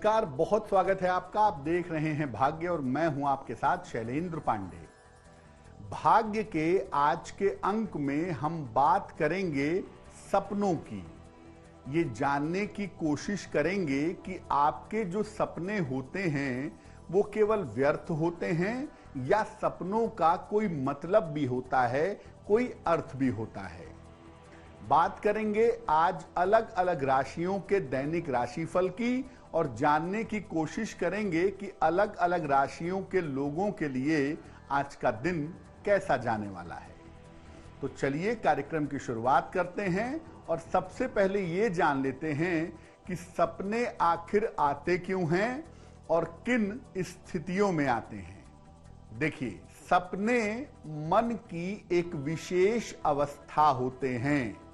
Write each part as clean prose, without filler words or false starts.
नमस्कार, बहुत स्वागत है आपका। आप देख रहे हैं भाग्य और मैं हूं आपके साथ शैलेंद्र पांडे। भाग्य के आज के अंक में हम बात करेंगे सपनों की। ये जानने की कोशिश करेंगे कि आपके जो सपने होते हैं वो केवल व्यर्थ होते हैं या सपनों का कोई मतलब भी होता है, कोई अर्थ भी होता है। बात करेंगे आज अलग अलग राशियों के दैनिक राशिफल की और जानने की कोशिश करेंगे कि अलग अलग राशियों के लोगों के लिए आज का दिन कैसा जाने वाला है। तो चलिए कार्यक्रम की शुरुआत करते हैं और सबसे पहले ये जान लेते हैं कि सपने आखिर आते क्यों हैं और किन स्थितियों में आते हैं। देखिए, सपने मन की एक विशेष अवस्था होते हैं।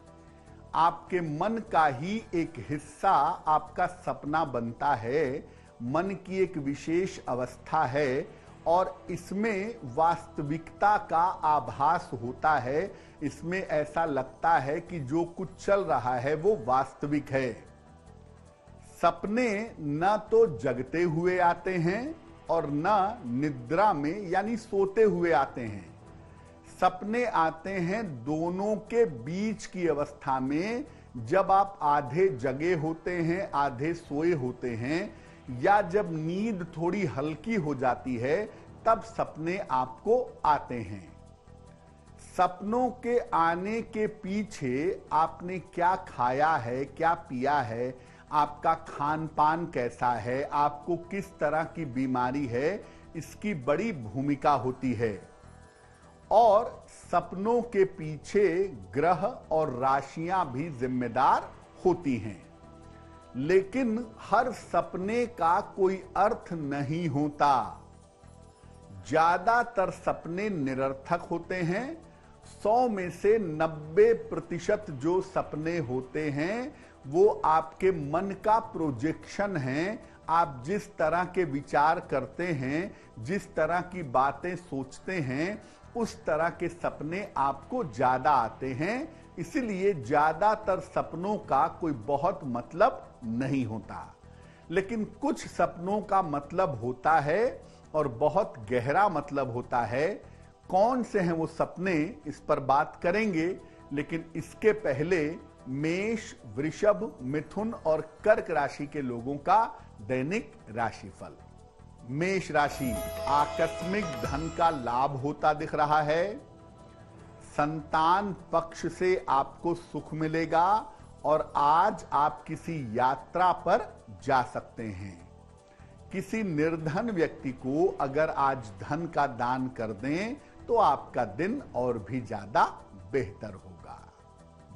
आपके मन का ही एक हिस्सा आपका सपना बनता है। मन की एक विशेष अवस्था है और इसमें वास्तविकता का आभास होता है। इसमें ऐसा लगता है कि जो कुछ चल रहा है वो वास्तविक है। सपने न तो जगते हुए आते हैं और न निद्रा में यानी सोते हुए आते हैं। सपने आते हैं दोनों के बीच की अवस्था में, जब आप आधे जगे होते हैं, आधे सोए होते हैं, या जब नींद थोड़ी हल्की हो जाती है तब सपने आपको आते हैं। सपनों के आने के पीछे आपने क्या खाया है, क्या पिया है, आपका खान पान कैसा है, आपको किस तरह की बीमारी है, इसकी बड़ी भूमिका होती है। और सपनों के पीछे ग्रह और राशियां भी जिम्मेदार होती हैं। लेकिन हर सपने का कोई अर्थ नहीं होता। ज्यादातर सपने निरर्थक होते हैं। 100 में से 90% जो सपने होते हैं वो आपके मन का प्रोजेक्शन है। आप जिस तरह के विचार करते हैं, जिस तरह की बातें सोचते हैं, उस तरह के सपने आपको ज्यादा आते हैं। इसलिए ज्यादातर सपनों का कोई बहुत मतलब नहीं होता। लेकिन कुछ सपनों का मतलब होता है और बहुत गहरा मतलब होता है। कौन से हैं वो सपने, इस पर बात करेंगे। लेकिन इसके पहले मेष, वृषभ, मिथुन और कर्क राशि के लोगों का दैनिक राशिफल। मेष राशि, आकस्मिक धन का लाभ होता दिख रहा है। संतान पक्ष से आपको सुख मिलेगा और आज आप किसी यात्रा पर जा सकते हैं। किसी निर्धन व्यक्ति को अगर आज धन का दान कर दें तो आपका दिन और भी ज्यादा बेहतर होगा।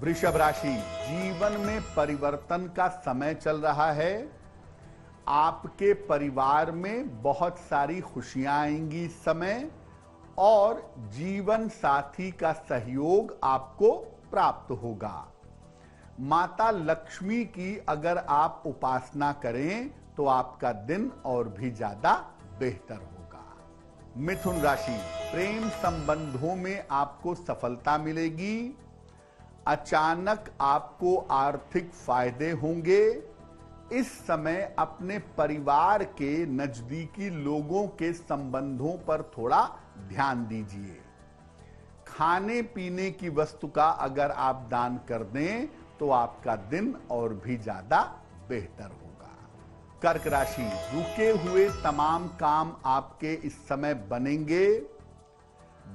वृषभ राशि, जीवन में परिवर्तन का समय चल रहा है। आपके परिवार में बहुत सारी खुशियां आएंगी इस समय और जीवन साथी का सहयोग आपको प्राप्त होगा। माता लक्ष्मी की अगर आप उपासना करें तो आपका दिन और भी ज्यादा बेहतर होगा। मिथुन राशि, प्रेम संबंधों में आपको सफलता मिलेगी। अचानक आपको आर्थिक फायदे होंगे। इस समय अपने परिवार के नजदीकी लोगों के संबंधों पर थोड़ा ध्यान दीजिए। खाने पीने की वस्तु का अगर आप दान कर दें तो आपका दिन और भी ज्यादा बेहतर होगा। कर्क राशि, रुके हुए तमाम काम आपके इस समय बनेंगे।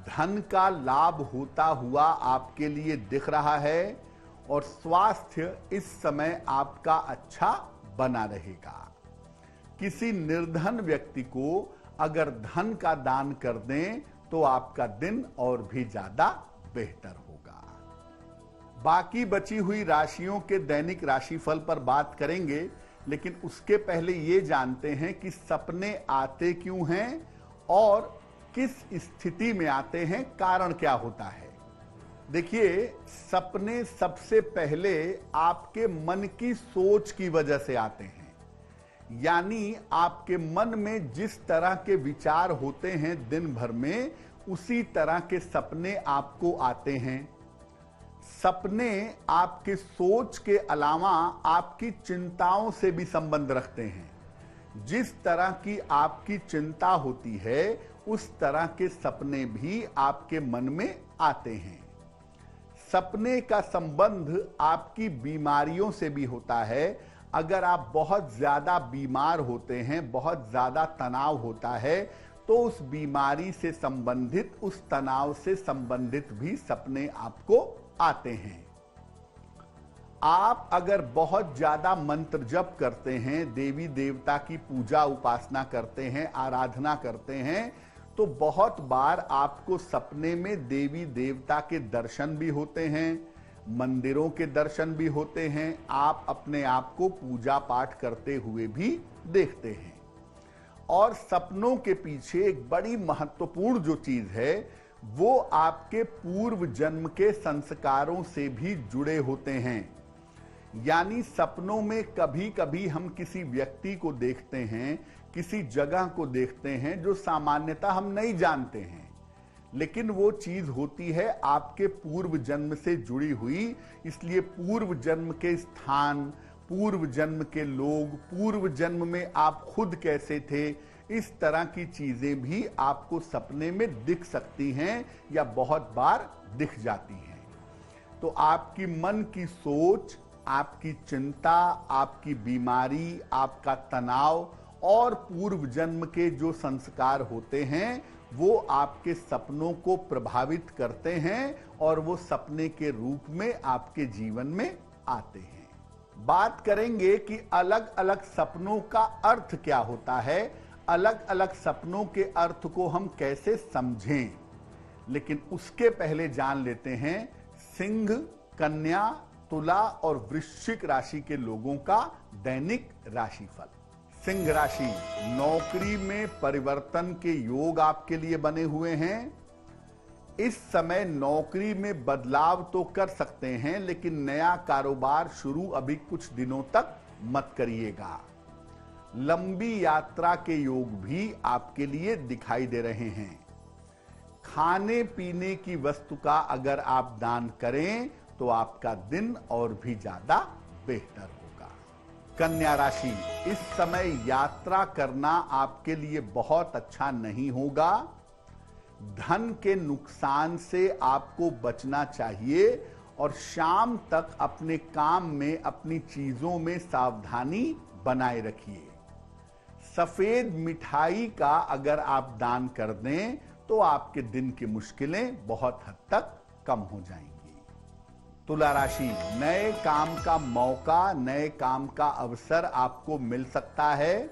धन का लाभ होता हुआ आपके लिए दिख रहा है और स्वास्थ्य इस समय आपका अच्छा बना रहेगा। किसी निर्धन व्यक्ति को अगर धन का दान कर दें तो आपका दिन और भी ज्यादा बेहतर होगा। बाकी बची हुई राशियों के दैनिक राशिफल पर बात करेंगे, लेकिन उसके पहले ये जानते हैं कि सपने आते क्यों हैं और किस स्थिति में आते हैं, कारण क्या होता है। देखिए, सपने सबसे पहले आपके मन की सोच की वजह से आते हैं। यानी आपके मन में जिस तरह के विचार होते हैं दिन भर में, उसी तरह के सपने आपको आते हैं। सपने आपके सोच के अलावा आपकी चिंताओं से भी संबंध रखते हैं। जिस तरह की आपकी चिंता होती है उस तरह के सपने भी आपके मन में आते हैं। सपने का संबंध आपकी बीमारियों से भी होता है। अगर आप बहुत ज्यादा बीमार होते हैं, बहुत ज्यादा तनाव होता है, तो उस बीमारी से संबंधित, उस तनाव से संबंधित भी सपने आपको आते हैं। आप अगर बहुत ज्यादा मंत्र जप करते हैं, देवी देवता की पूजा उपासना करते हैं, आराधना करते हैं, तो बहुत बार आपको सपने में देवी देवता के दर्शन भी होते हैं, मंदिरों के दर्शन भी होते हैं, आप अपने आप को पूजा पाठ करते हुए भी देखते हैं। और सपनों के पीछे एक बड़ी महत्वपूर्ण जो चीज है वो आपके पूर्व जन्म के संस्कारों से भी जुड़े होते हैं। यानी सपनों में कभी कभी हम किसी व्यक्ति को देखते हैं, किसी जगह को देखते हैं जो सामान्यतः हम नहीं जानते हैं, लेकिन वो चीज होती है आपके पूर्व जन्म से जुड़ी हुई। इसलिए पूर्व जन्म के स्थान, पूर्व जन्म के लोग, पूर्व जन्म में आप खुद कैसे थे, इस तरह की चीजें भी आपको सपने में दिख सकती हैं या बहुत बार दिख जाती हैं। तो आपकी मन की सोच, आपकी चिंता, आपकी बीमारी, आपका तनाव और पूर्व जन्म के जो संस्कार होते हैं वो आपके सपनों को प्रभावित करते हैं और वो सपने के रूप में आपके जीवन में आते हैं। बात करेंगे कि अलग अलग सपनों का अर्थ क्या होता है, अलग अलग सपनों के अर्थ को हम कैसे समझें। लेकिन उसके पहले जान लेते हैं सिंह, कन्या, तुला और वृश्चिक राशि के लोगों का दैनिक राशिफल। सिंह राशि, नौकरी में परिवर्तन के योग आपके लिए बने हुए हैं। इस समय नौकरी में बदलाव तो कर सकते हैं, लेकिन नया कारोबार शुरू अभी कुछ दिनों तक मत करिएगा। लंबी यात्रा के योग भी आपके लिए दिखाई दे रहे हैं। खाने पीने की वस्तु का अगर आप दान करें तो आपका दिन और भी ज्यादा बेहतर होगा। कन्या राशि, इस समय यात्रा करना आपके लिए बहुत अच्छा नहीं होगा। धन के नुकसान से आपको बचना चाहिए और शाम तक अपने काम में, अपनी चीजों में सावधानी बनाए रखिए। सफेद मिठाई का अगर आप दान कर दें तो आपके दिन की मुश्किलें बहुत हद तक कम हो जाएंगी। तुला राशि, नए काम का मौका, नए काम का अवसर आपको मिल सकता है।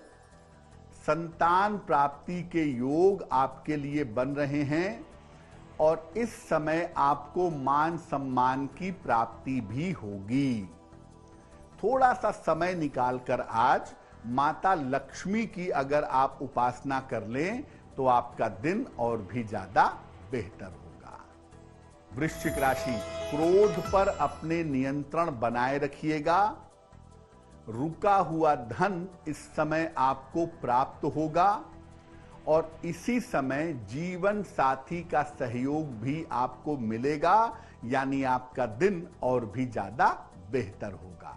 संतान प्राप्ति के योग आपके लिए बन रहे हैं और इस समय आपको मान सम्मान की प्राप्ति भी होगी। थोड़ा सा समय निकालकर आज माता लक्ष्मी की अगर आप उपासना कर लें तो आपका दिन और भी ज्यादा बेहतर होगा। वृश्चिक राशि, क्रोध पर अपने नियंत्रण बनाए रखिएगा। रुका हुआ धन इस समय आपको प्राप्त होगा और इसी समय जीवन साथी का सहयोग भी आपको मिलेगा, यानी आपका दिन और भी ज्यादा बेहतर होगा।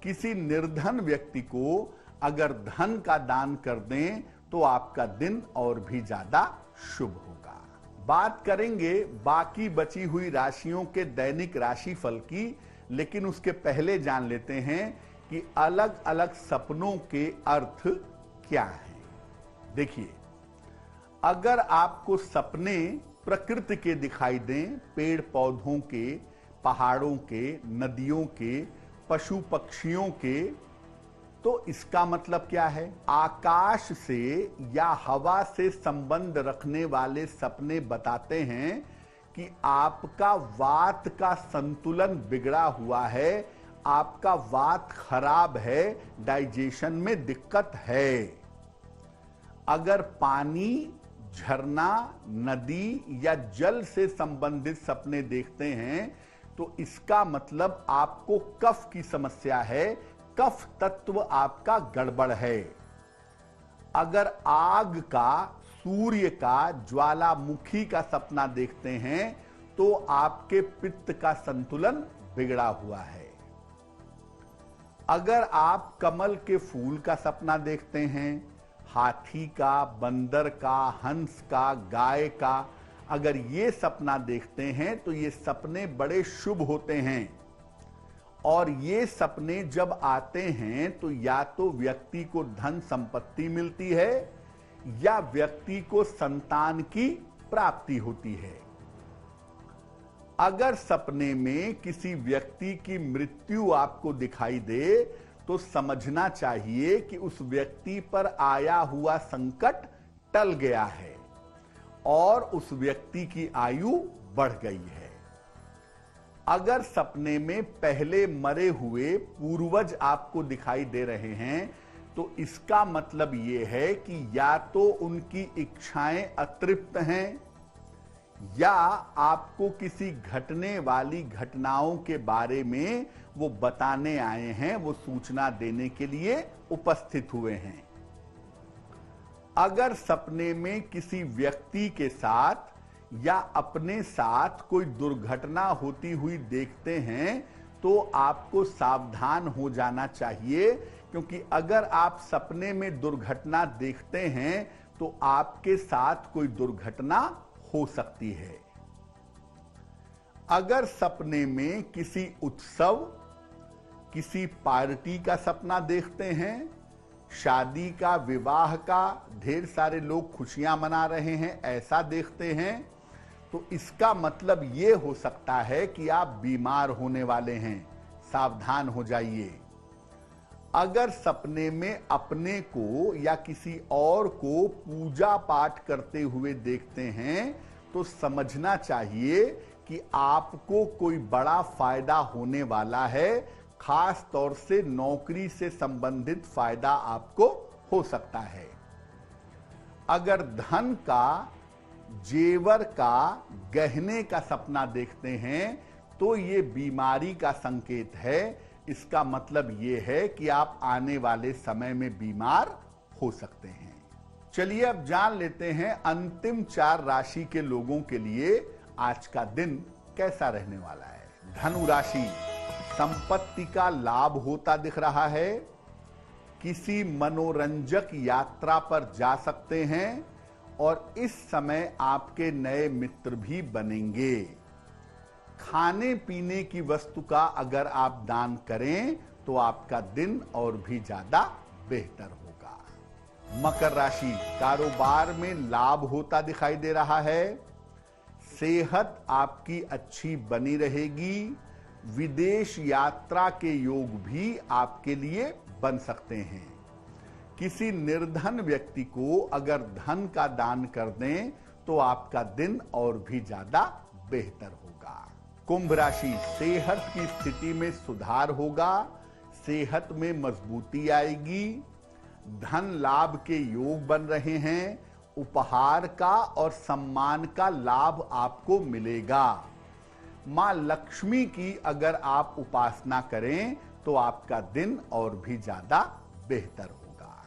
किसी निर्धन व्यक्ति को अगर धन का दान कर दें तो आपका दिन और भी ज्यादा शुभ होगा। बात करेंगे बाकी बची हुई राशियों के दैनिक राशिफल की, लेकिन उसके पहले जान लेते हैं कि अलग अलग सपनों के अर्थ क्या हैं। देखिए, अगर आपको सपने प्रकृति के दिखाई दें, पेड़ पौधों के, पहाड़ों के, नदियों के, पशु पक्षियों के, तो इसका मतलब क्या है? आकाश से या हवा से संबंध रखने वाले सपने बताते हैं कि आपका वात का संतुलन बिगड़ा हुआ है, आपका वात खराब है, डाइजेशन में दिक्कत है। अगर पानी, झरना, नदी या जल से संबंधित सपने देखते हैं तो इसका मतलब आपको कफ की समस्या है, कफ तत्व आपका गड़बड़ है। अगर आग का, सूर्य का, ज्वालामुखी का सपना देखते हैं तो आपके पित्त का संतुलन बिगड़ा हुआ है। अगर आप कमल के फूल का सपना देखते हैं, हाथी का, बंदर का, हंस का, गाय का, अगर ये सपना देखते हैं तो ये सपने बड़े शुभ होते हैं। और ये सपने जब आते हैं तो या तो व्यक्ति को धन संपत्ति मिलती है या व्यक्ति को संतान की प्राप्ति होती है। अगर सपने में किसी व्यक्ति की मृत्यु आपको दिखाई दे तो समझना चाहिए कि उस व्यक्ति पर आया हुआ संकट टल गया है और उस व्यक्ति की आयु बढ़ गई है। अगर सपने में पहले मरे हुए पूर्वज आपको दिखाई दे रहे हैं तो इसका मतलब यह है कि या तो उनकी इच्छाएं अतृप्त हैं या आपको किसी घटने वाली घटनाओं के बारे में वो बताने आए हैं, वो सूचना देने के लिए उपस्थित हुए हैं। अगर सपने में किसी व्यक्ति के साथ या अपने साथ कोई दुर्घटना होती हुई देखते हैं तो आपको सावधान हो जाना चाहिए, क्योंकि अगर आप सपने में दुर्घटना देखते हैं तो आपके साथ कोई दुर्घटना हो सकती है। अगर सपने में किसी उत्सव, किसी पार्टी का सपना देखते हैं, शादी का, विवाह का, ढेर सारे लोग खुशियां मना रहे हैं, ऐसा देखते हैं तो इसका मतलब यह हो सकता है कि आप बीमार होने वाले हैं, सावधान हो जाइए। अगर सपने में अपने को या किसी और को पूजा पाठ करते हुए देखते हैं तो समझना चाहिए कि आपको कोई बड़ा फायदा होने वाला है, खास तौर से नौकरी से संबंधित फायदा आपको हो सकता है। अगर धन का, जेवर का, गहने का सपना देखते हैं तो ये बीमारी का संकेत है। इसका मतलब यह है कि आप आने वाले समय में बीमार हो सकते हैं। चलिए अब जान लेते हैं अंतिम 4 राशि के लोगों के लिए आज का दिन कैसा रहने वाला है। धनु राशि, संपत्ति का लाभ होता दिख रहा है। किसी मनोरंजक यात्रा पर जा सकते हैं और इस समय आपके नए मित्र भी बनेंगे। खाने पीने की वस्तु का अगर आप दान करें तो आपका दिन और भी ज्यादा बेहतर होगा। मकर राशि, कारोबार में लाभ होता दिखाई दे रहा है। सेहत आपकी अच्छी बनी रहेगी। विदेश यात्रा के योग भी आपके लिए बन सकते हैं। किसी निर्धन व्यक्ति को अगर धन का दान कर दें तो आपका दिन और भी ज्यादा बेहतर होगा। कुंभ राशि, सेहत की स्थिति में सुधार होगा। सेहत में मजबूती आएगी। धन लाभ के योग बन रहे हैं। उपहार का और सम्मान का लाभ आपको मिलेगा। मां लक्ष्मी की अगर आप उपासना करें तो आपका दिन और भी ज्यादा बेहतर होगा।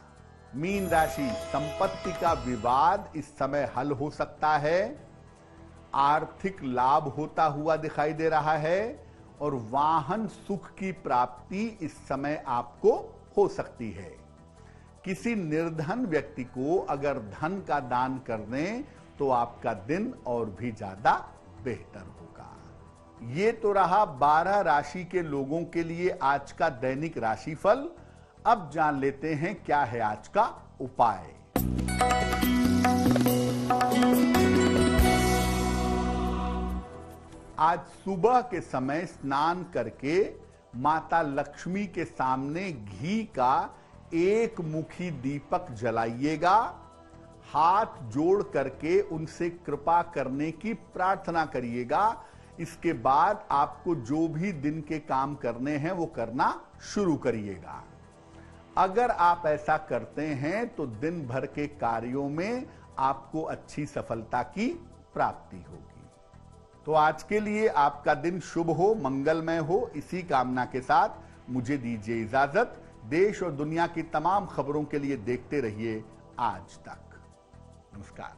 मीन राशि, संपत्ति का विवाद इस समय हल हो सकता है। आर्थिक लाभ होता हुआ दिखाई दे रहा है और वाहन सुख की प्राप्ति इस समय आपको हो सकती है। किसी निर्धन व्यक्ति को अगर धन का दान कर दें तो आपका दिन और भी ज्यादा बेहतर होगा। ये तो रहा 12 राशि के लोगों के लिए आज का दैनिक राशिफल। अब जान लेते हैं क्या है आज का उपाय। आज सुबह के समय स्नान करके माता लक्ष्मी के सामने घी का 1 मुखी दीपक जलाइएगा। हाथ जोड़ करके उनसे कृपा करने की प्रार्थना करिएगा। इसके बाद आपको जो भी दिन के काम करने हैं वो करना शुरू करिएगा। अगर आप ऐसा करते हैं तो दिन भर के कार्यों में आपको अच्छी सफलता की प्राप्ति होगी। तो आज के लिए आपका दिन शुभ हो, मंगलमय हो, इसी कामना के साथ मुझे दीजिए इजाजत। देश और दुनिया की तमाम खबरों के लिए देखते रहिए आज तक। नमस्कार।